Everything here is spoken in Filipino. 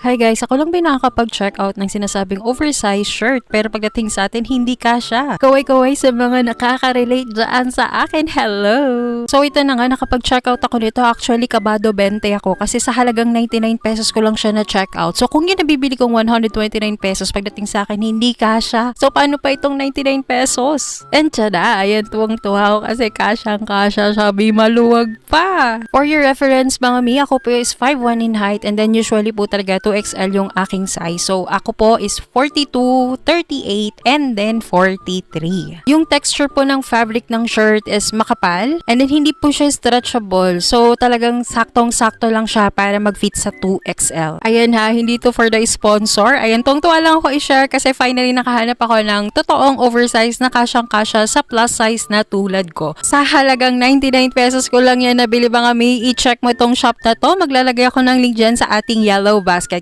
Hi guys, ako lang ba yung nakakapag-check out ng sinasabing oversized shirt pero pagdating sa atin hindi kasya. Kaway-kaway sa mga nakaka-relate dyan sa akin. Hello! So ito na nga, nakapag-check out ako nito. Actually, kabado 20 ako kasi sa halagang 99 pesos ko lang siya na-check out. So kung yun nabibili kong 129 pesos pagdating sa akin, hindi kasya. So paano pa itong 99 pesos? And tada, ayan tuwang-tuwa ako kasi kasyang-kasya, sabi maluwag pa. For your reference mga mi, ako po is 5'1" in height and then usually po talaga 2XL yung aking size. So, ako po is 42, 38, and then 43. Yung texture po ng fabric ng shirt is makapal and then hindi po siya stretchable. So, talagang saktong-sakto lang siya para mag-fit sa 2XL. Ayan ha, hindi to for the sponsor. Ayan, tuwang-tuwa lang ako i-share kasi finally nakahanap ako ng totoong oversize na kasyang-kasya sa plus size na tulad ko. Sa halagang 99 pesos ko lang yan nabili mga may. I-check mo itong shop na to. Maglalagay ako ng link dyan sa ating yellow basket.